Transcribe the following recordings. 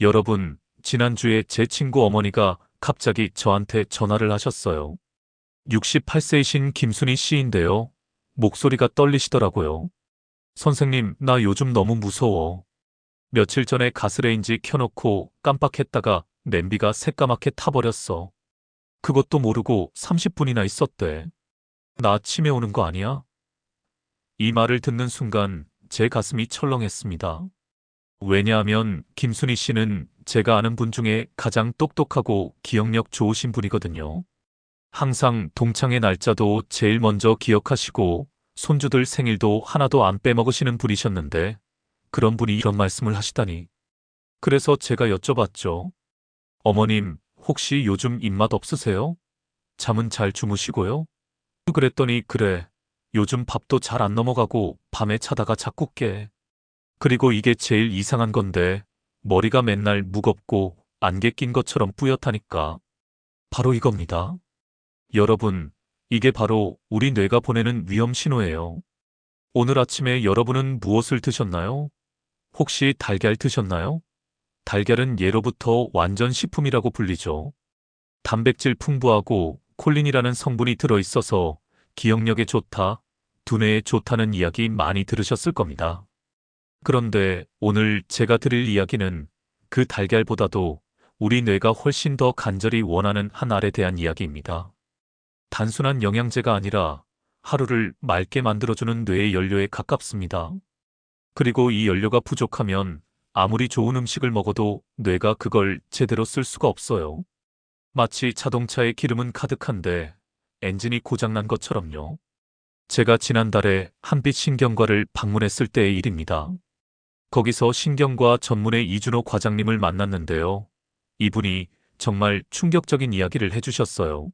여러분, 지난주에 제 친구 어머니가 갑자기 저한테 전화를 하셨어요. 68세이신 김순희 씨인데요. 목소리가 떨리시더라고요. 선생님, 나 요즘 너무 무서워. 며칠 전에 가스레인지 켜놓고 깜빡했다가 냄비가 새까맣게 타버렸어. 그것도 모르고 30분이나 있었대. 나 치매 오는 거 아니야? 이 말을 듣는 순간 제 가슴이 철렁했습니다. 왜냐하면 김순희 씨는 제가 아는 분 중에 가장 똑똑하고 기억력 좋으신 분이거든요. 항상 동창의 날짜도 제일 먼저 기억하시고 손주들 생일도 하나도 안 빼먹으시는 분이셨는데 그런 분이 이런 말씀을 하시다니. 그래서 제가 여쭤봤죠. 어머님, 혹시 요즘 입맛 없으세요? 잠은 잘 주무시고요? 그랬더니 그래. 요즘 밥도 잘 안 넘어가고 밤에 자다가 자꾸 깨. 그리고 이게 제일 이상한 건데 머리가 맨날 무겁고 안개 낀 것처럼 뿌옇다니까. 바로 이겁니다. 여러분, 이게 바로 우리 뇌가 보내는 위험 신호예요. 오늘 아침에 여러분은 무엇을 드셨나요? 혹시 달걀 드셨나요? 달걀은 예로부터 완전 식품이라고 불리죠. 단백질 풍부하고 콜린이라는 성분이 들어있어서 기억력에 좋다, 두뇌에 좋다는 이야기 많이 들으셨을 겁니다. 그런데 오늘 제가 드릴 이야기는 그 달걀보다도 우리 뇌가 훨씬 더 간절히 원하는 한 알에 대한 이야기입니다. 단순한 영양제가 아니라 하루를 맑게 만들어주는 뇌의 연료에 가깝습니다. 그리고 이 연료가 부족하면 아무리 좋은 음식을 먹어도 뇌가 그걸 제대로 쓸 수가 없어요. 마치 자동차의 기름은 가득한데 엔진이 고장난 것처럼요. 제가 지난달에 한빛 신경과를 방문했을 때의 일입니다. 거기서 신경과 전문의 이준호 과장님을 만났는데요. 이분이 정말 충격적인 이야기를 해주셨어요.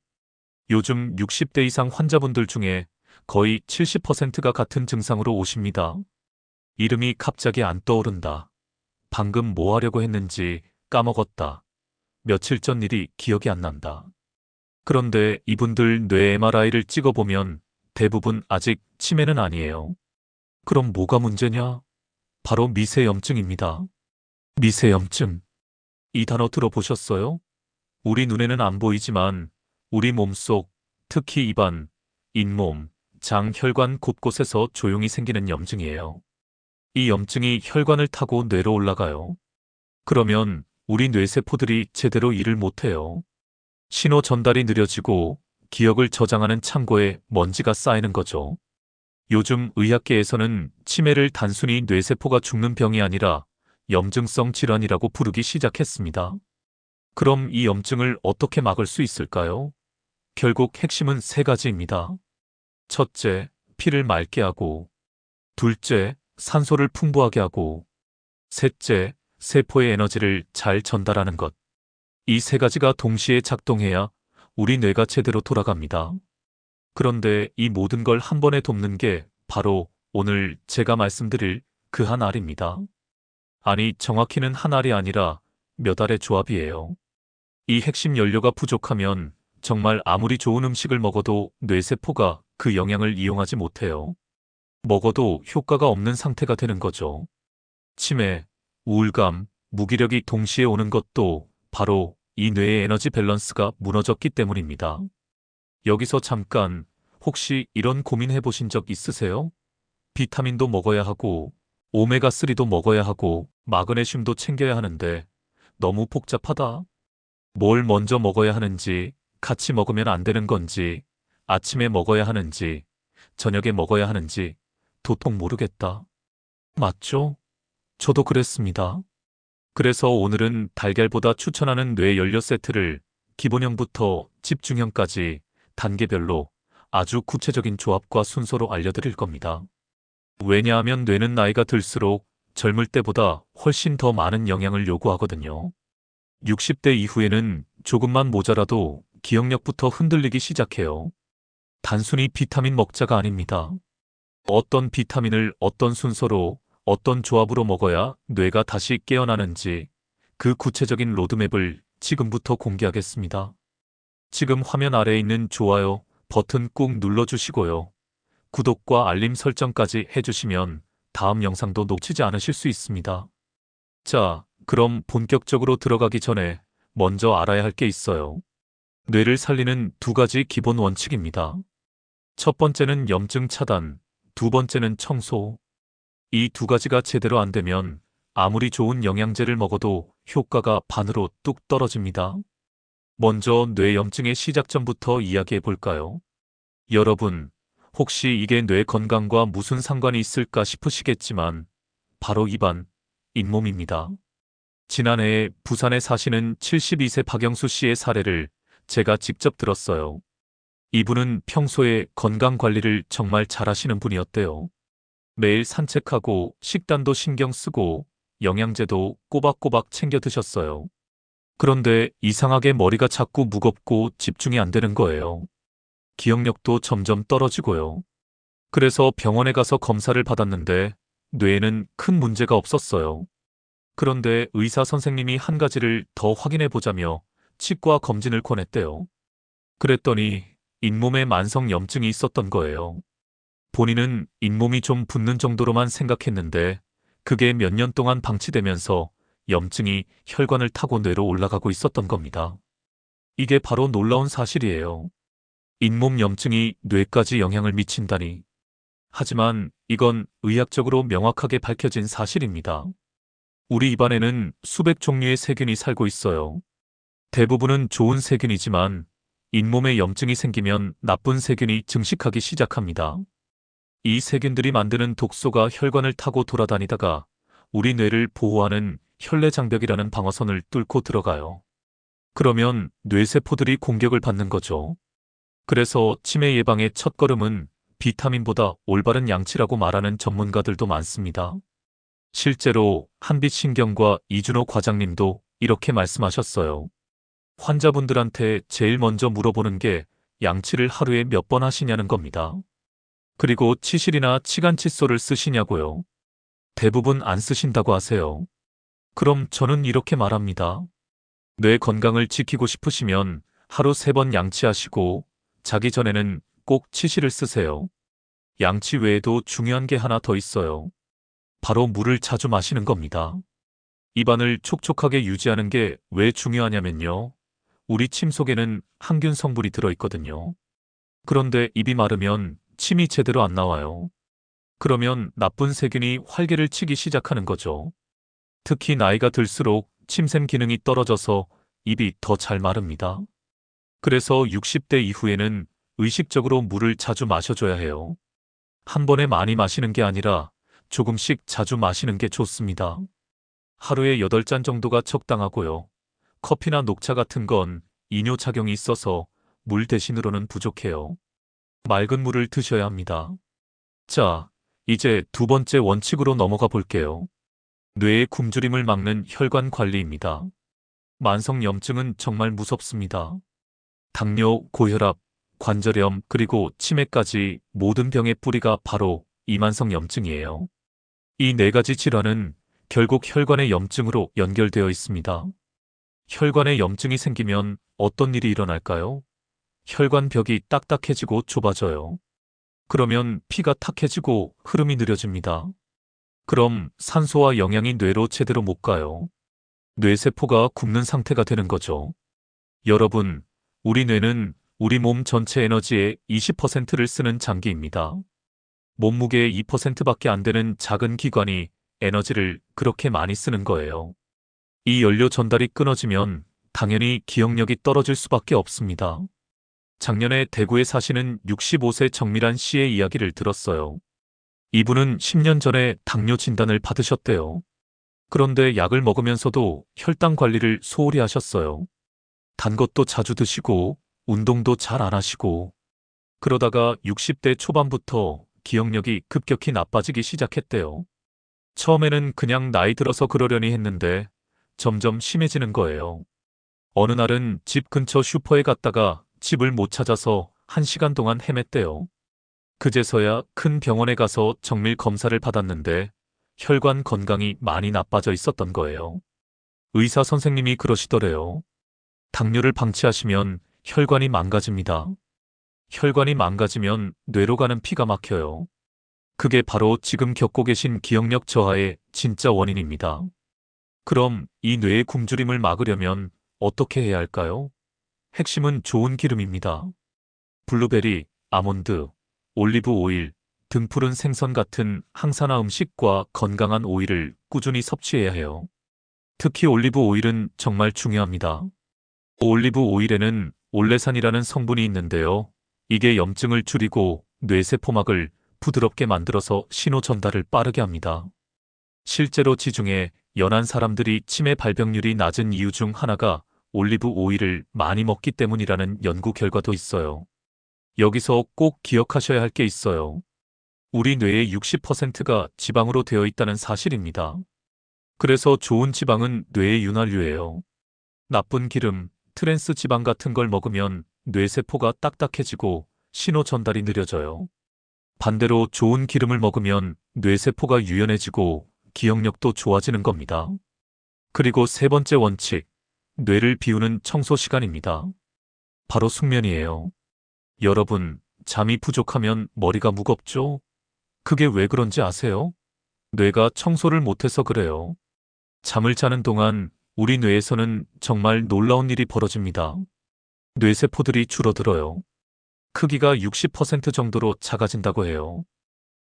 요즘 60대 이상 환자분들 중에 거의 70%가 같은 증상으로 오십니다. 이름이 갑자기 안 떠오른다. 방금 뭐 하려고 했는지 까먹었다. 며칠 전 일이 기억이 안 난다. 그런데 이분들 뇌 MRI를 찍어보면 대부분 아직 치매는 아니에요. 그럼 뭐가 문제냐? 바로 미세염증입니다. 미세염증. 이 단어 들어보셨어요? 우리 눈에는 안 보이지만 우리 몸속, 특히 입안, 잇몸, 장, 혈관 곳곳에서 조용히 생기는 염증이에요. 이 염증이 혈관을 타고 뇌로 올라가요. 그러면 우리 뇌세포들이 제대로 일을 못해요. 신호 전달이 느려지고 기억을 저장하는 창고에 먼지가 쌓이는 거죠. 요즘 의학계에서는 치매를 단순히 뇌세포가 죽는 병이 아니라 염증성 질환이라고 부르기 시작했습니다. 그럼 이 염증을 어떻게 막을 수 있을까요? 결국 핵심은 세 가지입니다. 첫째, 피를 맑게 하고, 둘째, 산소를 풍부하게 하고, 셋째, 세포의 에너지를 잘 전달하는 것. 이 세 가지가 동시에 작동해야 우리 뇌가 제대로 돌아갑니다. 그런데 이 모든 걸 한 번에 돕는 게 바로 오늘 제가 말씀드릴 그 한 알입니다. 아니, 정확히는 한 알이 아니라 몇 알의 조합이에요. 이 핵심 연료가 부족하면 정말 아무리 좋은 음식을 먹어도 뇌세포가 그 영양을 이용하지 못해요. 먹어도 효과가 없는 상태가 되는 거죠. 치매, 우울감, 무기력이 동시에 오는 것도 바로 이 뇌의 에너지 밸런스가 무너졌기 때문입니다. 여기서 잠깐, 혹시 이런 고민해 보신 적 있으세요? 비타민도 먹어야 하고, 오메가3도 먹어야 하고, 마그네슘도 챙겨야 하는데 너무 복잡하다. 뭘 먼저 먹어야 하는지, 같이 먹으면 안 되는 건지, 아침에 먹어야 하는지, 저녁에 먹어야 하는지 도통 모르겠다. 맞죠? 저도 그랬습니다. 그래서 오늘은 달걀보다 추천하는 뇌 연료 세트를 기본형부터 집중형까지 단계별로 아주 구체적인 조합과 순서로 알려드릴 겁니다. 왜냐하면 뇌는 나이가 들수록 젊을 때보다 훨씬 더 많은 영양을 요구하거든요. 60대 이후에는 조금만 모자라도 기억력부터 흔들리기 시작해요. 단순히 비타민 먹자가 아닙니다. 어떤 비타민을 어떤 순서로 어떤 조합으로 먹어야 뇌가 다시 깨어나는지 그 구체적인 로드맵을 지금부터 공개하겠습니다. 지금 화면 아래에 있는 좋아요 버튼 꾹 눌러주시고요. 구독과 알림 설정까지 해주시면 다음 영상도 놓치지 않으실 수 있습니다. 자, 그럼 본격적으로 들어가기 전에 먼저 알아야 할 게 있어요. 뇌를 살리는 두 가지 기본 원칙입니다. 첫 번째는 염증 차단, 두 번째는 청소. 이 두 가지가 제대로 안 되면 아무리 좋은 영양제를 먹어도 효과가 반으로 뚝 떨어집니다. 먼저 뇌 염증의 시작점부터 이야기해 볼까요? 여러분, 혹시 이게 뇌 건강과 무슨 상관이 있을까 싶으시겠지만 바로 입안, 잇몸입니다. 지난해에 부산에 사시는 72세 박영수 씨의 사례를 제가 직접 들었어요. 이분은 평소에 건강 관리를 정말 잘하시는 분이었대요. 매일 산책하고 식단도 신경 쓰고 영양제도 꼬박꼬박 챙겨 드셨어요. 그런데 이상하게 머리가 자꾸 무겁고 집중이 안 되는 거예요. 기억력도 점점 떨어지고요. 그래서 병원에 가서 검사를 받았는데 뇌에는 큰 문제가 없었어요. 그런데 의사 선생님이 한 가지를 더 확인해 보자며 치과 검진을 권했대요. 그랬더니 잇몸에 만성 염증이 있었던 거예요. 본인은 잇몸이 좀 붓는 정도로만 생각했는데 그게 몇 년 동안 방치되면서 염증이 혈관을 타고 뇌로 올라가고 있었던 겁니다. 이게 바로 놀라운 사실이에요. 잇몸 염증이 뇌까지 영향을 미친다니. 하지만 이건 의학적으로 명확하게 밝혀진 사실입니다. 우리 입안에는 수백 종류의 세균이 살고 있어요. 대부분은 좋은 세균이지만 잇몸에 염증이 생기면 나쁜 세균이 증식하기 시작합니다. 이 세균들이 만드는 독소가 혈관을 타고 돌아다니다가 우리 뇌를 보호하는 혈내장벽이라는 방어선을 뚫고 들어가요. 그러면 뇌세포들이 공격을 받는 거죠. 그래서 치매 예방의 첫걸음은 비타민보다 올바른 양치라고 말하는 전문가들도 많습니다. 실제로 한빛신경과 이준호 과장님도 이렇게 말씀하셨어요. 환자분들한테 제일 먼저 물어보는 게 양치를 하루에 몇 번 하시냐는 겁니다. 그리고 치실이나 치간칫솔을 쓰시냐고요. 대부분 안 쓰신다고 하세요. 그럼 저는 이렇게 말합니다. 뇌 건강을 지키고 싶으시면 하루 3번 양치하시고 자기 전에는 꼭 치실을 쓰세요. 양치 외에도 중요한 게 하나 더 있어요. 바로 물을 자주 마시는 겁니다. 입안을 촉촉하게 유지하는 게 왜 중요하냐면요. 우리 침 속에는 항균 성분이 들어있거든요. 그런데 입이 마르면 침이 제대로 안 나와요. 그러면 나쁜 세균이 활개를 치기 시작하는 거죠. 특히 나이가 들수록 침샘 기능이 떨어져서 입이 더 잘 마릅니다. 그래서 60대 이후에는 의식적으로 물을 자주 마셔줘야 해요. 한 번에 많이 마시는 게 아니라 조금씩 자주 마시는 게 좋습니다. 하루에 8잔 정도가 적당하고요. 커피나 녹차 같은 건 이뇨작용이 있어서 물 대신으로는 부족해요. 맑은 물을 드셔야 합니다. 자, 이제 두 번째 원칙으로 넘어가 볼게요. 뇌의 굶주림을 막는 혈관 관리입니다. 만성 염증은 정말 무섭습니다. 당뇨, 고혈압, 관절염, 그리고 치매까지 모든 병의 뿌리가 바로 이만성 염증이에요. 이 네 가지 질환은 결국 혈관의 염증으로 연결되어 있습니다. 혈관에 염증이 생기면 어떤 일이 일어날까요? 혈관 벽이 딱딱해지고 좁아져요. 그러면 피가 탁해지고 흐름이 느려집니다. 그럼 산소와 영양이 뇌로 제대로 못 가요. 뇌세포가 굶는 상태가 되는 거죠. 여러분, 우리 뇌는 우리 몸 전체 에너지의 20%를 쓰는 장기입니다. 몸무게의 2%밖에 안 되는 작은 기관이 에너지를 그렇게 많이 쓰는 거예요. 이 연료 전달이 끊어지면 당연히 기억력이 떨어질 수밖에 없습니다. 작년에 대구에 사시는 65세 정미란 씨의 이야기를 들었어요. 이분은 10년 전에 당뇨 진단을 받으셨대요. 그런데 약을 먹으면서도 혈당 관리를 소홀히 하셨어요. 단 것도 자주 드시고 운동도 잘 안 하시고 그러다가 60대 초반부터 기억력이 급격히 나빠지기 시작했대요. 처음에는 그냥 나이 들어서 그러려니 했는데 점점 심해지는 거예요. 어느 날은 집 근처 슈퍼에 갔다가 집을 못 찾아서 1시간 동안 헤맸대요. 그제서야 큰 병원에 가서 정밀 검사를 받았는데 혈관 건강이 많이 나빠져 있었던 거예요. 의사 선생님이 그러시더래요. 당뇨를 방치하시면 혈관이 망가집니다. 혈관이 망가지면 뇌로 가는 피가 막혀요. 그게 바로 지금 겪고 계신 기억력 저하의 진짜 원인입니다. 그럼 이 뇌의 굶주림을 막으려면 어떻게 해야 할까요? 핵심은 좋은 기름입니다. 블루베리, 아몬드, 올리브 오일, 등푸른 생선 같은 항산화 음식과 건강한 오일을 꾸준히 섭취해야 해요. 특히 올리브 오일은 정말 중요합니다. 올리브 오일에는 올레산이라는 성분이 있는데요. 이게 염증을 줄이고 뇌세포막을 부드럽게 만들어서 신호 전달을 빠르게 합니다. 실제로 지중해 연안 사람들이 치매 발병률이 낮은 이유 중 하나가 올리브 오일을 많이 먹기 때문이라는 연구 결과도 있어요. 여기서 꼭 기억하셔야 할 게 있어요. 우리 뇌의 60%가 지방으로 되어 있다는 사실입니다. 그래서 좋은 지방은 뇌의 윤활유예요. 나쁜 기름, 트랜스 지방 같은 걸 먹으면 뇌세포가 딱딱해지고 신호 전달이 느려져요. 반대로 좋은 기름을 먹으면 뇌세포가 유연해지고 기억력도 좋아지는 겁니다. 그리고 세 번째 원칙, 뇌를 비우는 청소 시간입니다. 바로 숙면이에요. 여러분, 잠이 부족하면 머리가 무겁죠? 그게 왜 그런지 아세요? 뇌가 청소를 못해서 그래요. 잠을 자는 동안 우리 뇌에서는 정말 놀라운 일이 벌어집니다. 뇌세포들이 줄어들어요. 크기가 60% 정도로 작아진다고 해요.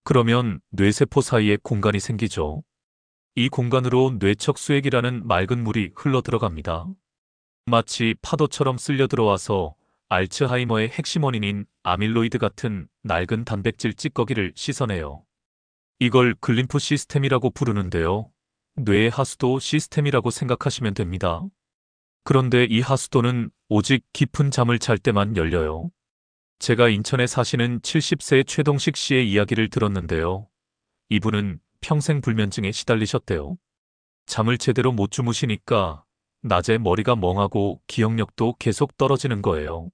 그러면 뇌세포 사이에 공간이 생기죠. 이 공간으로 뇌척 수액이라는 맑은 물이 흘러 들어갑니다. 마치 파도처럼 쓸려 들어와서 알츠하이머의 핵심 원인인 아밀로이드 같은 낡은 단백질 찌꺼기를 씻어내요. 이걸 글림프 시스템이라고 부르는데요. 뇌의 하수도 시스템이라고 생각하시면 됩니다. 그런데 이 하수도는 오직 깊은 잠을 잘 때만 열려요. 제가 인천에 사시는 70세의 최동식 씨의 이야기를 들었는데요. 이분은 평생 불면증에 시달리셨대요. 잠을 제대로 못 주무시니까 낮에 머리가 멍하고 기억력도 계속 떨어지는 거예요.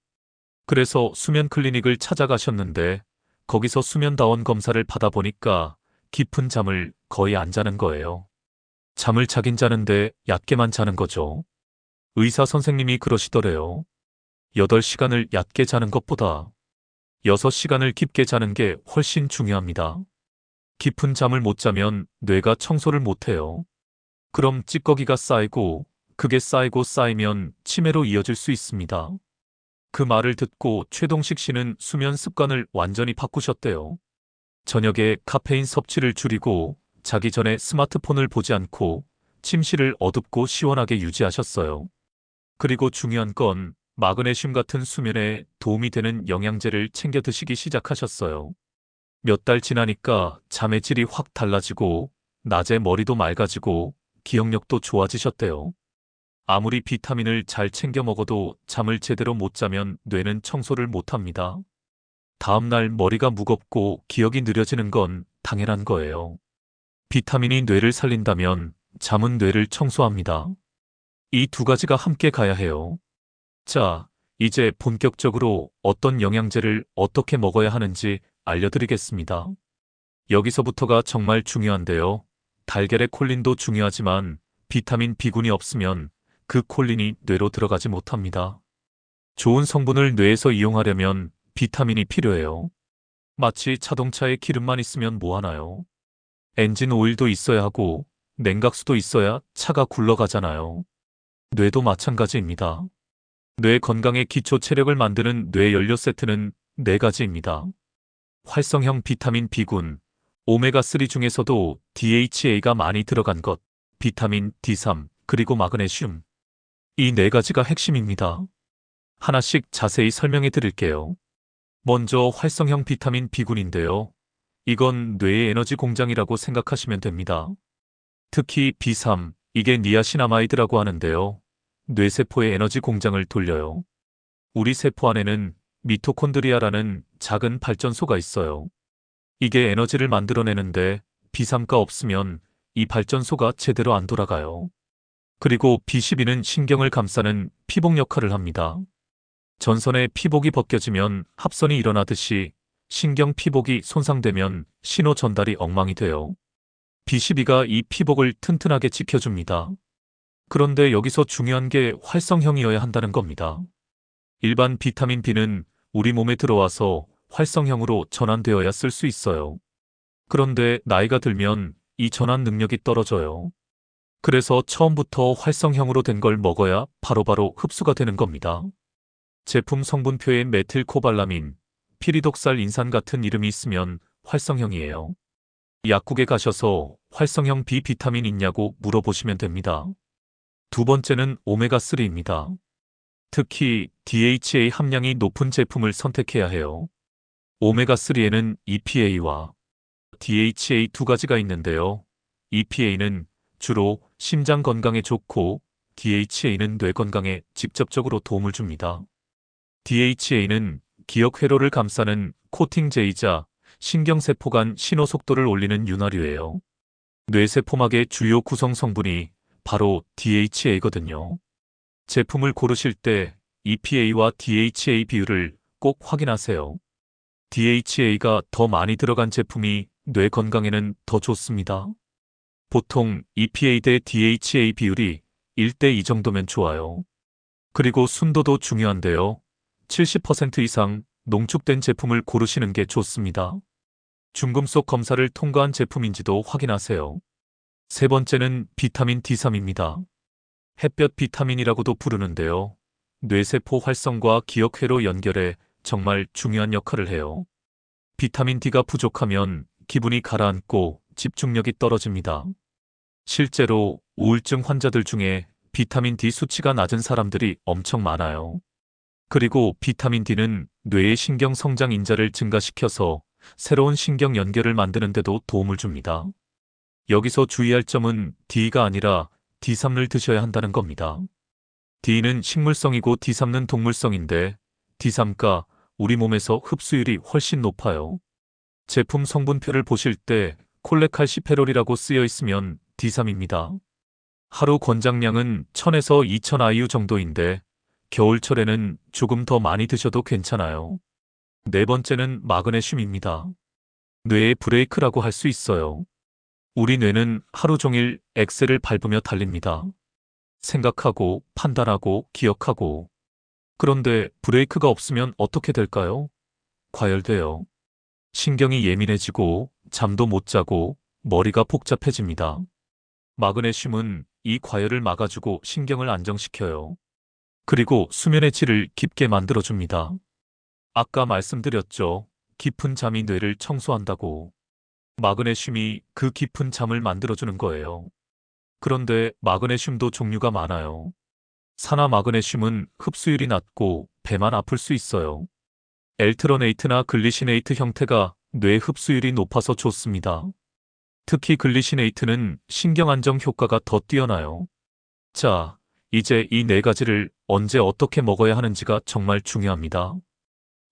그래서 수면 클리닉을 찾아가셨는데 거기서 수면다원 검사를 받아보니까 깊은 잠을 거의 안 자는 거예요. 잠을 자긴 자는데 얕게만 자는 거죠. 의사 선생님이 그러시더래요. 8시간을 얕게 자는 것보다 6시간을 깊게 자는 게 훨씬 중요합니다. 깊은 잠을 못 자면 뇌가 청소를 못 해요. 그럼 찌꺼기가 쌓이고 그게 쌓이고 쌓이면 치매로 이어질 수 있습니다. 그 말을 듣고 최동식 씨는 수면 습관을 완전히 바꾸셨대요. 저녁에 카페인 섭취를 줄이고 자기 전에 스마트폰을 보지 않고 침실을 어둡고 시원하게 유지하셨어요. 그리고 중요한 건 마그네슘 같은 수면에 도움이 되는 영양제를 챙겨 드시기 시작하셨어요. 몇 달 지나니까 잠의 질이 확 달라지고 낮에 머리도 맑아지고 기억력도 좋아지셨대요. 아무리 비타민을 잘 챙겨 먹어도 잠을 제대로 못 자면 뇌는 청소를 못 합니다. 다음날 머리가 무겁고 기억이 느려지는 건 당연한 거예요. 비타민이 뇌를 살린다면 잠은 뇌를 청소합니다. 이 두 가지가 함께 가야 해요. 자, 이제 본격적으로 어떤 영양제를 어떻게 먹어야 하는지 알려드리겠습니다. 여기서부터가 정말 중요한데요. 달걀의 콜린도 중요하지만 비타민 B군이 없으면 그 콜린이 뇌로 들어가지 못합니다. 좋은 성분을 뇌에서 이용하려면 비타민이 필요해요. 마치 자동차에 기름만 있으면 뭐하나요? 엔진 오일도 있어야 하고 냉각수도 있어야 차가 굴러가잖아요. 뇌도 마찬가지입니다. 뇌 건강의 기초 체력을 만드는 뇌 연료 세트는 4가지입니다. 활성형 비타민 B군, 오메가3 중에서도 DHA가 많이 들어간 것, 비타민 D3, 그리고 마그네슘. 이 4가지가 핵심입니다. 하나씩 자세히 설명해 드릴게요. 먼저 활성형 비타민 B군인데요. 이건 뇌의 에너지 공장이라고 생각하시면 됩니다. 특히 B3, 이게 니아시나마이드라고 하는데요. 뇌세포의 에너지 공장을 돌려요. 우리 세포 안에는 미토콘드리아라는 작은 발전소가 있어요. 이게 에너지를 만들어내는데 B3가 없으면 이 발전소가 제대로 안 돌아가요. 그리고 B12는 신경을 감싸는 피복 역할을 합니다. 전선에 피복이 벗겨지면 합선이 일어나듯이 신경 피복이 손상되면 신호 전달이 엉망이 돼요. B12가 이 피복을 튼튼하게 지켜줍니다. 그런데 여기서 중요한 게 활성형이어야 한다는 겁니다. 일반 비타민 B는 우리 몸에 들어와서 활성형으로 전환되어야 쓸 수 있어요. 그런데 나이가 들면 이 전환 능력이 떨어져요. 그래서 처음부터 활성형으로 된 걸 먹어야 바로바로 흡수가 되는 겁니다. 제품 성분표에 메틸코발라민, 피리독살 인산 같은 이름이 있으면 활성형이에요. 약국에 가셔서 활성형 B 비타민 있냐고 물어보시면 됩니다. 두 번째는 오메가3입니다. 특히 DHA 함량이 높은 제품을 선택해야 해요. 오메가3에는 EPA와 DHA 두 가지가 있는데요. EPA는 주로 심장 건강에 좋고 DHA는 뇌 건강에 직접적으로 도움을 줍니다. DHA는 기억 회로를 감싸는 코팅제이자 신경세포 간 신호 속도를 올리는 윤활유예요. 뇌세포막의 주요 구성 성분이 바로 DHA거든요. 제품을 고르실 때 EPA와 DHA 비율을 꼭 확인하세요. DHA가 더 많이 들어간 제품이 뇌 건강에는 더 좋습니다. 보통 EPA 대 DHA 비율이 1대2 정도면 좋아요. 그리고 순도도 중요한데요. 70% 이상 농축된 제품을 고르시는 게 좋습니다. 중금속 검사를 통과한 제품인지도 확인하세요. 세 번째는 비타민 D3입니다. 햇볕 비타민이라고도 부르는데요. 뇌세포 활성과 기억회로 연결에 정말 중요한 역할을 해요. 비타민 D가 부족하면 기분이 가라앉고 집중력이 떨어집니다. 실제로 우울증 환자들 중에 비타민 D 수치가 낮은 사람들이 엄청 많아요. 그리고 비타민 D는 뇌의 신경 성장 인자를 증가시켜서 새로운 신경 연결을 만드는 데도 도움을 줍니다. 여기서 주의할 점은 D가 아니라 D3를 드셔야 한다는 겁니다. D는 식물성이고 D3는 동물성인데 D3가 우리 몸에서 흡수율이 훨씬 높아요. 제품 성분표를 보실 때 콜레칼시페롤이라고 쓰여 있으면 D3입니다. 하루 권장량은 1000에서 2000 IU 정도인데 겨울철에는 조금 더 많이 드셔도 괜찮아요. 네 번째는 마그네슘입니다. 뇌의 브레이크라고 할 수 있어요. 우리 뇌는 하루 종일 엑셀을 밟으며 달립니다. 생각하고, 판단하고, 기억하고. 그런데 브레이크가 없으면 어떻게 될까요? 과열돼요. 신경이 예민해지고, 잠도 못 자고, 머리가 복잡해집니다. 마그네슘은 이 과열을 막아주고 신경을 안정시켜요. 그리고 수면의 질을 깊게 만들어줍니다. 아까 말씀드렸죠. 깊은 잠이 뇌를 청소한다고. 마그네슘이 그 깊은 잠을 만들어주는 거예요. 그런데 마그네슘도 종류가 많아요. 산화 마그네슘은 흡수율이 낮고 배만 아플 수 있어요. 엘트러네이트나 글리시네이트 형태가 뇌 흡수율이 높아서 좋습니다. 특히 글리시네이트는 신경 안정 효과가 더 뛰어나요. 자, 이제 이 네 가지를 언제 어떻게 먹어야 하는지가 정말 중요합니다.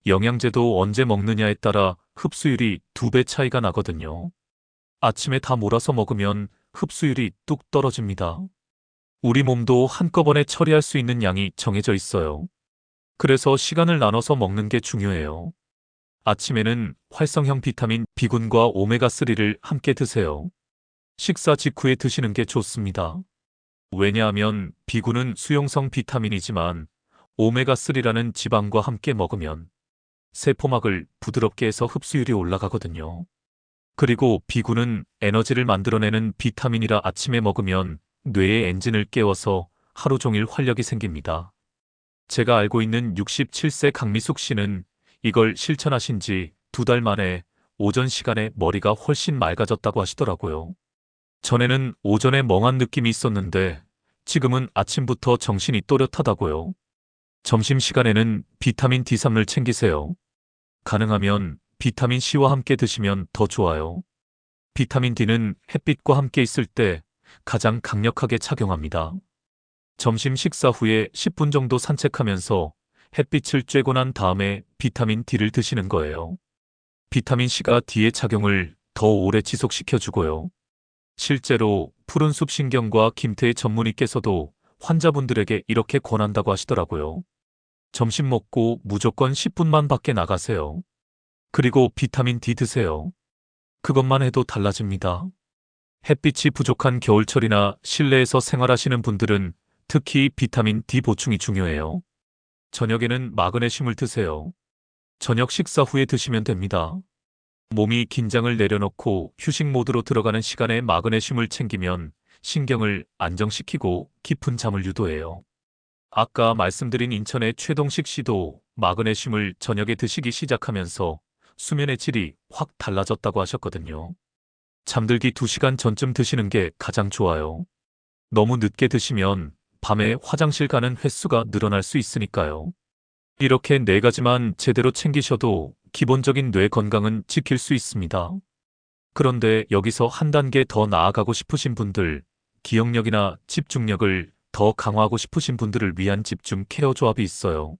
영양제도 언제 먹느냐에 따라 흡수율이 2배 차이가 나거든요. 아침에 다 몰아서 먹으면 흡수율이 뚝 떨어집니다. 우리 몸도 한꺼번에 처리할 수 있는 양이 정해져 있어요. 그래서 시간을 나눠서 먹는 게 중요해요. 아침에는 활성형 비타민 B군과 오메가3를 함께 드세요. 식사 직후에 드시는 게 좋습니다. 왜냐하면 B군은 수용성 비타민이지만 오메가3라는 지방과 함께 먹으면 세포막을 부드럽게 해서 흡수율이 올라가거든요. 그리고 B군은 에너지를 만들어내는 비타민이라 아침에 먹으면 뇌의 엔진을 깨워서 하루 종일 활력이 생깁니다. 제가 알고 있는 67세 강미숙 씨는 이걸 실천하신 지 2달 만에 오전 시간에 머리가 훨씬 맑아졌다고 하시더라고요. 전에는 오전에 멍한 느낌이 있었는데 지금은 아침부터 정신이 또렷하다고요. 점심시간에는 비타민 D3을 챙기세요. 가능하면 비타민 C와 함께 드시면 더 좋아요. 비타민 D는 햇빛과 함께 있을 때 가장 강력하게 작용합니다. 점심 식사 후에 10분 정도 산책하면서 햇빛을 쬐고 난 다음에 비타민 D를 드시는 거예요. 비타민 C가 D의 작용을 더 오래 지속시켜주고요. 실제로 푸른숲 신경과 김태희 전문의께서도 환자분들에게 이렇게 권한다고 하시더라고요. 점심 먹고 무조건 10분만 밖에 나가세요. 그리고 비타민 D 드세요. 그것만 해도 달라집니다. 햇빛이 부족한 겨울철이나 실내에서 생활하시는 분들은 특히 비타민 D 보충이 중요해요. 저녁에는 마그네슘을 드세요. 저녁 식사 후에 드시면 됩니다. 몸이 긴장을 내려놓고 휴식 모드로 들어가는 시간에 마그네슘을 챙기면 신경을 안정시키고 깊은 잠을 유도해요. 아까 말씀드린 인천의 최동식 씨도 마그네슘을 저녁에 드시기 시작하면서 수면의 질이 확 달라졌다고 하셨거든요. 잠들기 2시간 전쯤 드시는 게 가장 좋아요. 너무 늦게 드시면 밤에 화장실 가는 횟수가 늘어날 수 있으니까요. 이렇게 4가지만 제대로 챙기셔도 기본적인 뇌 건강은 지킬 수 있습니다. 그런데 여기서 한 단계 더 나아가고 싶으신 분들, 기억력이나 집중력을 더 강화하고 싶으신 분들을 위한 집중 케어 조합이 있어요.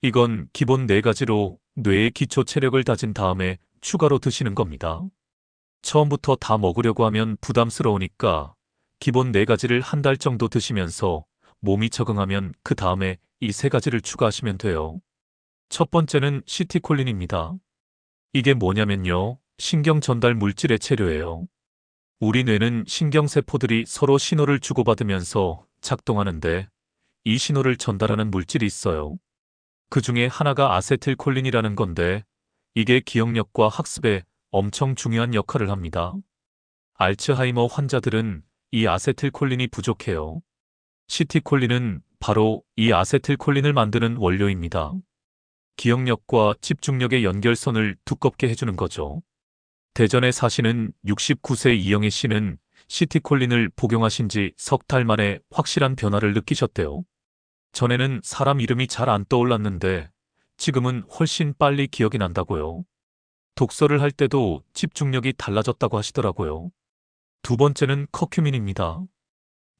이건 기본 4가지로 뇌의 기초 체력을 다진 다음에 추가로 드시는 겁니다. 처음부터 다 먹으려고 하면 부담스러우니까 기본 4가지를 한 달 정도 드시면서 몸이 적응하면 그 다음에 이 3가지를 추가하시면 돼요. 첫 번째는 시티콜린입니다. 이게 뭐냐면요. 신경 전달 물질의 체류예요. 우리 뇌는 신경세포들이 서로 신호를 주고받으면서 작동하는데 이 신호를 전달하는 물질이 있어요. 그 중에 하나가 아세틸콜린이라는 건데 이게 기억력과 학습에 엄청 중요한 역할을 합니다. 알츠하이머 환자들은 이 아세틸콜린이 부족해요. 시티콜린은 바로 이 아세틸콜린을 만드는 원료입니다. 기억력과 집중력의 연결선을 두껍게 해주는 거죠. 대전에 사시는 69세 이영애 씨는 시티콜린을 복용하신 지 석 달 만에 확실한 변화를 느끼셨대요. 전에는 사람 이름이 잘 안 떠올랐는데 지금은 훨씬 빨리 기억이 난다고요. 독서를 할 때도 집중력이 달라졌다고 하시더라고요. 두 번째는 커큐민입니다.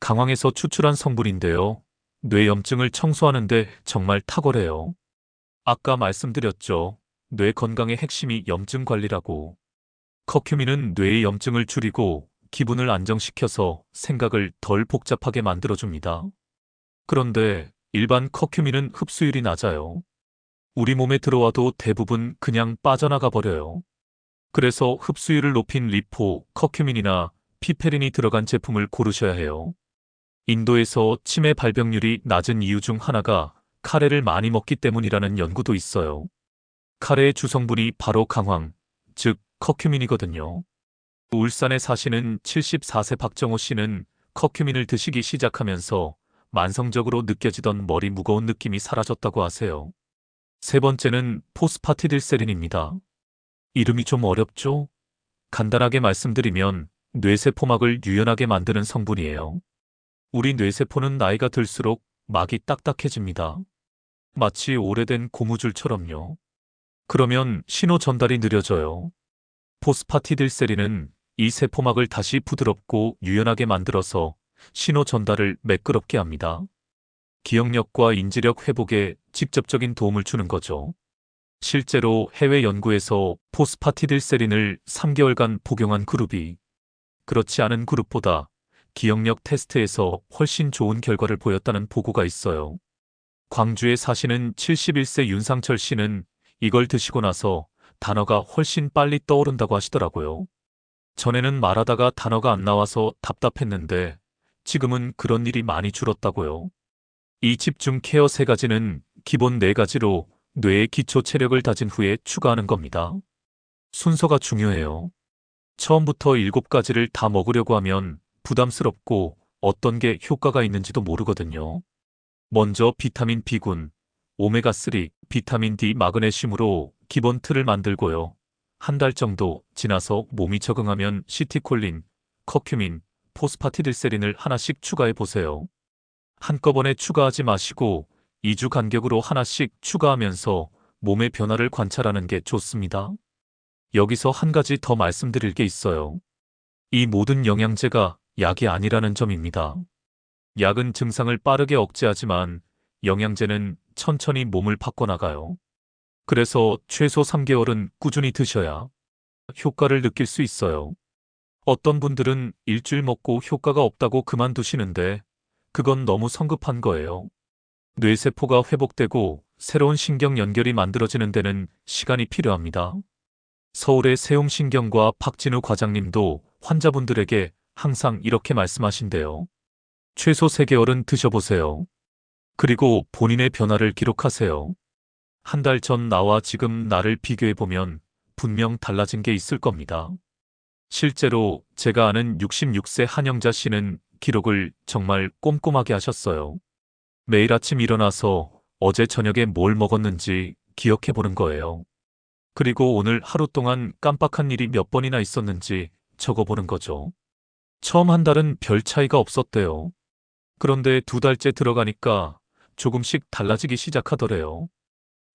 강황에서 추출한 성분인데요. 뇌염증을 청소하는데 정말 탁월해요. 아까 말씀드렸죠. 뇌 건강의 핵심이 염증 관리라고. 커큐민은 뇌의 염증을 줄이고 기분을 안정시켜서 생각을 덜 복잡하게 만들어줍니다. 그런데 일반 커큐민은 흡수율이 낮아요. 우리 몸에 들어와도 대부분 그냥 빠져나가 버려요. 그래서 흡수율을 높인 리포, 커큐민이나 피페린이 들어간 제품을 고르셔야 해요. 인도에서 치매 발병률이 낮은 이유 중 하나가 카레를 많이 먹기 때문이라는 연구도 있어요. 카레의 주성분이 바로 강황, 즉 커큐민이거든요. 울산에 사시는 74세 박정호 씨는 커큐민을 드시기 시작하면서 만성적으로 느껴지던 머리 무거운 느낌이 사라졌다고 하세요. 세 번째는 포스파티딜세린입니다. 이름이 좀 어렵죠? 간단하게 말씀드리면 뇌세포막을 유연하게 만드는 성분이에요. 우리 뇌세포는 나이가 들수록 막이 딱딱해집니다. 마치 오래된 고무줄처럼요. 그러면 신호 전달이 느려져요. 포스파티딜세린은 이 세포막을 다시 부드럽고 유연하게 만들어서 신호 전달을 매끄럽게 합니다. 기억력과 인지력 회복에 직접적인 도움을 주는 거죠. 실제로 해외 연구에서 포스파티딜세린을 3개월간 복용한 그룹이 그렇지 않은 그룹보다 기억력 테스트에서 훨씬 좋은 결과를 보였다는 보고가 있어요. 광주에 사시는 71세 윤상철 씨는 이걸 드시고 나서 단어가 훨씬 빨리 떠오른다고 하시더라고요. 전에는 말하다가 단어가 안 나와서 답답했는데 지금은 그런 일이 많이 줄었다고요. 이 집중 케어 3가지는 기본 4가지로 뇌의 기초 체력을 다진 후에 추가하는 겁니다. 순서가 중요해요. 처음부터 7가지를 다 먹으려고 하면 부담스럽고 어떤 게 효과가 있는지도 모르거든요. 먼저 비타민 B군, 오메가3, 비타민 D, 마그네슘으로 기본 틀을 만들고요. 한 달 정도 지나서 몸이 적응하면 시티콜린, 커큐민, 포스파티딜세린을 하나씩 추가해 보세요. 한꺼번에 추가하지 마시고 2주 간격으로 하나씩 추가하면서 몸의 변화를 관찰하는 게 좋습니다. 여기서 한 가지 더 말씀드릴 게 있어요. 이 모든 영양제가 약이 아니라는 점입니다. 약은 증상을 빠르게 억제하지만 영양제는 천천히 몸을 바꿔나가요. 그래서 최소 3개월은 꾸준히 드셔야 효과를 느낄 수 있어요. 어떤 분들은 일주일 먹고 효과가 없다고 그만두시는데 그건 너무 성급한 거예요. 뇌세포가 회복되고 새로운 신경 연결이 만들어지는 데는 시간이 필요합니다. 서울의 세움신경과 박진우 과장님도 환자분들에게 항상 이렇게 말씀하신대요. 최소 3개월은 드셔보세요. 그리고 본인의 변화를 기록하세요. 한 달 전 나와 지금 나를 비교해보면 분명 달라진 게 있을 겁니다. 실제로 제가 아는 66세 한영자 씨는 기록을 정말 꼼꼼하게 하셨어요. 매일 아침 일어나서 어제 저녁에 뭘 먹었는지 기억해 보는 거예요. 그리고 오늘 하루 동안 깜빡한 일이 몇 번이나 있었는지 적어보는 거죠. 처음 한 달은 별 차이가 없었대요. 그런데 2달째 들어가니까 조금씩 달라지기 시작하더래요.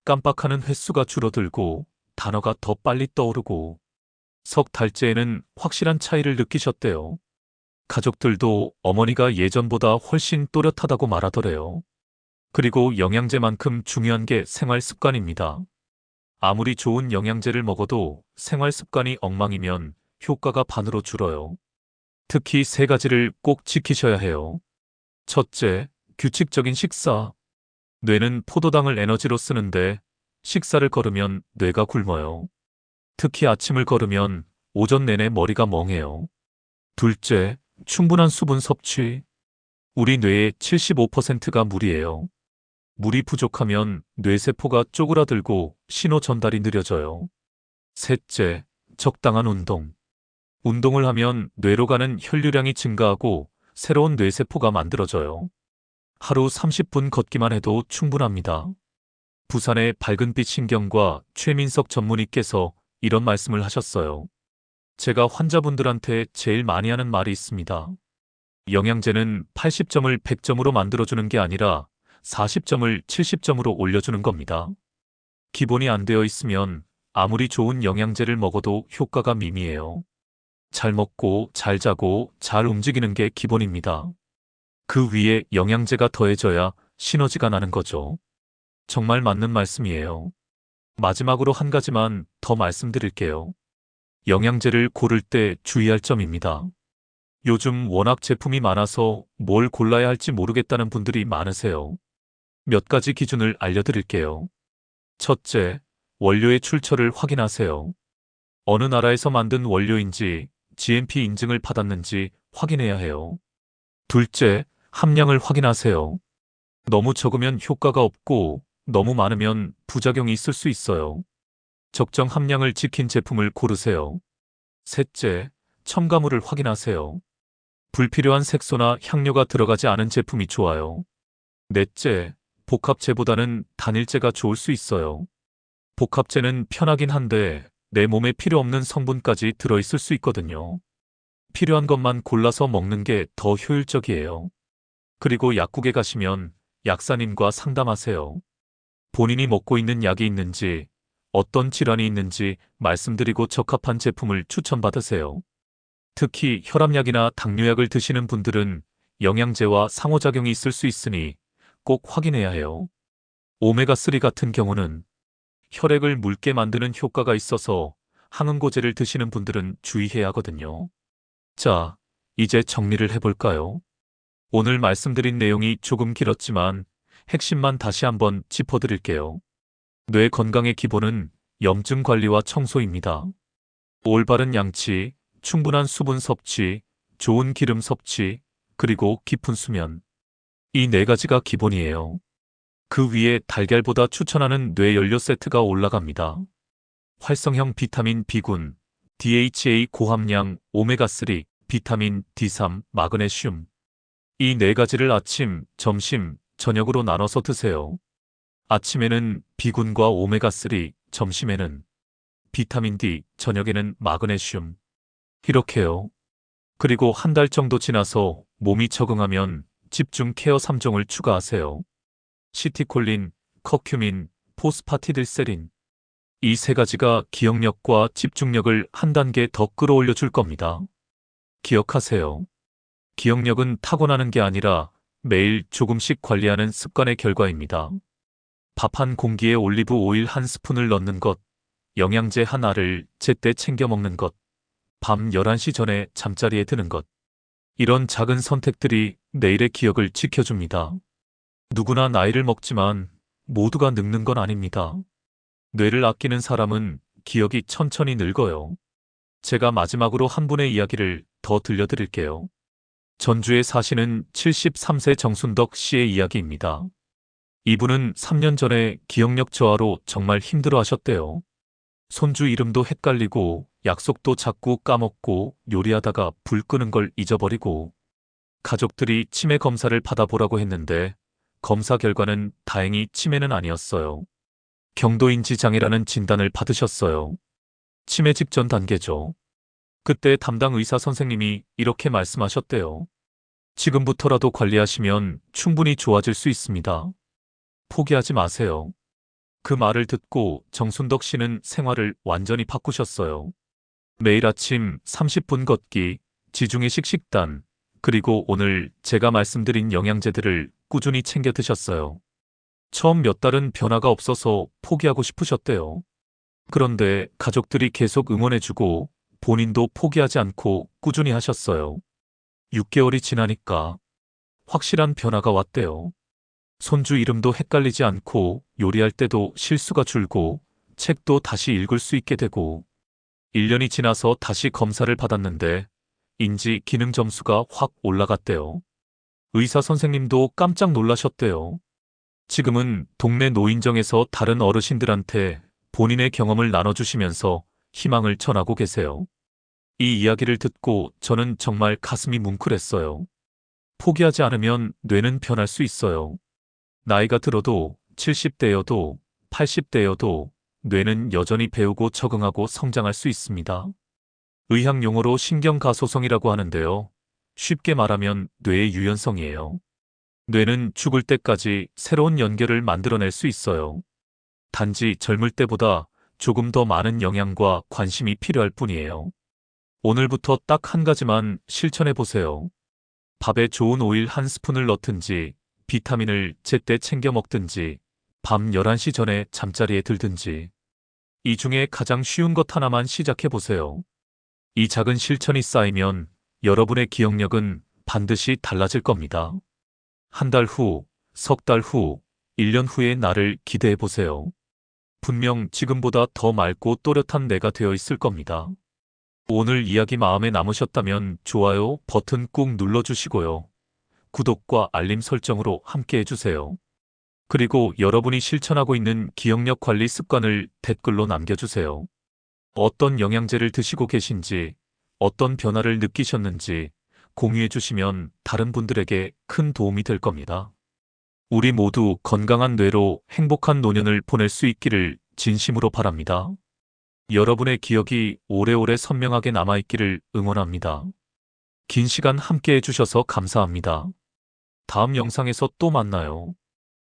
깜빡하는 횟수가 줄어들고 단어가 더 빨리 떠오르고 석 달째에는 확실한 차이를 느끼셨대요. 가족들도 어머니가 예전보다 훨씬 또렷하다고 말하더래요. 그리고 영양제만큼 중요한 게 생활 습관입니다. 아무리 좋은 영양제를 먹어도 생활 습관이 엉망이면 효과가 반으로 줄어요. 특히 3가지를 꼭 지키셔야 해요. 첫째, 규칙적인 식사. 뇌는 포도당을 에너지로 쓰는데 식사를 거르면 뇌가 굶어요. 특히 아침을 거르면 오전 내내 머리가 멍해요. 둘째, 충분한 수분 섭취. 우리 뇌의 75%가 물이에요. 물이 부족하면 뇌세포가 쪼그라들고 신호 전달이 느려져요. 셋째, 적당한 운동. 운동을 하면 뇌로 가는 혈류량이 증가하고 새로운 뇌세포가 만들어져요. 하루 30분 걷기만 해도 충분합니다. 부산의 밝은빛 신경과 최민석 전문의께서 이런 말씀을 하셨어요. 제가 환자분들한테 제일 많이 하는 말이 있습니다. 영양제는 80점을 100점으로 만들어주는 게 아니라 40점을 70점으로 올려주는 겁니다. 기본이 안 되어 있으면 아무리 좋은 영양제를 먹어도 효과가 미미해요. 잘 먹고 잘 자고 잘 움직이는 게 기본입니다. 그 위에 영양제가 더해져야 시너지가 나는 거죠. 정말 맞는 말씀이에요. 마지막으로 한 가지만 더 말씀드릴게요. 영양제를 고를 때 주의할 점입니다. 요즘 워낙 제품이 많아서 뭘 골라야 할지 모르겠다는 분들이 많으세요. 몇 가지 기준을 알려드릴게요. 첫째, 원료의 출처를 확인하세요. 어느 나라에서 만든 원료인지 GMP 인증을 받았는지 확인해야 해요. 둘째, 함량을 확인하세요. 너무 적으면 효과가 없고 너무 많으면 부작용이 있을 수 있어요. 적정 함량을 지킨 제품을 고르세요. 셋째, 첨가물을 확인하세요. 불필요한 색소나 향료가 들어가지 않은 제품이 좋아요. 넷째, 복합제보다는 단일제가 좋을 수 있어요. 복합제는 편하긴 한데 내 몸에 필요 없는 성분까지 들어있을 수 있거든요. 필요한 것만 골라서 먹는 게 더 효율적이에요. 그리고 약국에 가시면 약사님과 상담하세요. 본인이 먹고 있는 약이 있는지, 어떤 질환이 있는지 말씀드리고 적합한 제품을 추천받으세요. 특히 혈압약이나 당뇨약을 드시는 분들은 영양제와 상호작용이 있을 수 있으니 꼭 확인해야 해요. 오메가3 같은 경우는 혈액을 묽게 만드는 효과가 있어서 항응고제를 드시는 분들은 주의해야 하거든요. 자, 이제 정리를 해볼까요? 오늘 말씀드린 내용이 조금 길었지만 핵심만 다시 한번 짚어드릴게요. 뇌 건강의 기본은 염증 관리와 청소입니다. 올바른 양치, 충분한 수분 섭취, 좋은 기름 섭취, 그리고 깊은 수면. 이 4가지가 기본이에요. 그 위에 달걀보다 추천하는 뇌연료 세트가 올라갑니다. 활성형 비타민 B군, DHA 고함량, 오메가3, 비타민 D3, 마그네슘. 이 4가지를 아침, 점심, 저녁으로 나눠서 드세요. 아침에는 B군과 오메가3, 점심에는 비타민 D, 저녁에는 마그네슘. 이렇게요. 그리고 한 달 정도 지나서 몸이 적응하면 집중 케어 3종을 추가하세요. 시티콜린, 커큐민, 포스파티딜세린. 이 3가지가 기억력과 집중력을 한 단계 더 끌어올려 줄 겁니다. 기억하세요. 기억력은 타고나는 게 아니라 매일 조금씩 관리하는 습관의 결과입니다. 밥 한 공기에 올리브 오일 한 스푼을 넣는 것, 영양제 한 알을 제때 챙겨 먹는 것, 밤 11시 전에 잠자리에 드는 것. 이런 작은 선택들이 내일의 기억을 지켜줍니다. 누구나 나이를 먹지만 모두가 늙는 건 아닙니다. 뇌를 아끼는 사람은 기억이 천천히 늙어요. 제가 마지막으로 한 분의 이야기를 더 들려드릴게요. 전주에 사시는 73세 정순덕 씨의 이야기입니다. 이분은 3년 전에 기억력 저하로 정말 힘들어 하셨대요. 손주 이름도 헷갈리고 약속도 자꾸 까먹고 요리하다가 불 끄는 걸 잊어버리고 가족들이 치매 검사를 받아보라고 했는데 검사 결과는 다행히 치매는 아니었어요. 경도인지 장애라는 진단을 받으셨어요. 치매 직전 단계죠. 그때 담당 의사 선생님이 이렇게 말씀하셨대요. 지금부터라도 관리하시면 충분히 좋아질 수 있습니다. 포기하지 마세요. 그 말을 듣고 정순덕 씨는 생활을 완전히 바꾸셨어요. 매일 아침 30분 걷기, 지중해식 식단, 그리고 오늘 제가 말씀드린 영양제들을 꾸준히 챙겨 드셨어요. 처음 몇 달은 변화가 없어서 포기하고 싶으셨대요. 그런데 가족들이 계속 응원해주고 본인도 포기하지 않고 꾸준히 하셨어요. 6개월이 지나니까 확실한 변화가 왔대요. 손주 이름도 헷갈리지 않고 요리할 때도 실수가 줄고 책도 다시 읽을 수 있게 되고 1년이 지나서 다시 검사를 받았는데 인지 기능 점수가 확 올라갔대요. 의사 선생님도 깜짝 놀라셨대요. 지금은 동네 노인정에서 다른 어르신들한테 본인의 경험을 나눠주시면서 희망을 전하고 계세요. 이 이야기를 듣고 저는 정말 가슴이 뭉클했어요. 포기하지 않으면 뇌는 변할 수 있어요. 나이가 들어도 70대여도 80대여도 뇌는 여전히 배우고 적응하고 성장할 수 있습니다. 의학 용어로 신경가소성이라고 하는데요. 쉽게 말하면 뇌의 유연성이에요. 뇌는 죽을 때까지 새로운 연결을 만들어낼 수 있어요. 단지 젊을 때보다 조금 더 많은 영양과 관심이 필요할 뿐이에요. 오늘부터 딱 한 가지만 실천해 보세요. 밥에 좋은 오일 한 스푼을 넣든지, 비타민을 제때 챙겨 먹든지, 밤 11시 전에 잠자리에 들든지. 이 중에 가장 쉬운 것 하나만 시작해 보세요. 이 작은 실천이 쌓이면 여러분의 기억력은 반드시 달라질 겁니다. 한 달 후, 석 달 후, 1년 후의 나를 기대해 보세요. 분명 지금보다 더 맑고 또렷한 내가 되어 있을 겁니다. 오늘 이야기 마음에 남으셨다면 좋아요 버튼 꾹 눌러주시고요. 구독과 알림 설정으로 함께 해주세요. 그리고 여러분이 실천하고 있는 기억력 관리 습관을 댓글로 남겨주세요. 어떤 영양제를 드시고 계신지, 어떤 변화를 느끼셨는지 공유해주시면 다른 분들에게 큰 도움이 될 겁니다. 우리 모두 건강한 뇌로 행복한 노년을 보낼 수 있기를 진심으로 바랍니다. 여러분의 기억이 오래오래 선명하게 남아있기를 응원합니다. 긴 시간 함께 해주셔서 감사합니다. 다음 영상에서 또 만나요.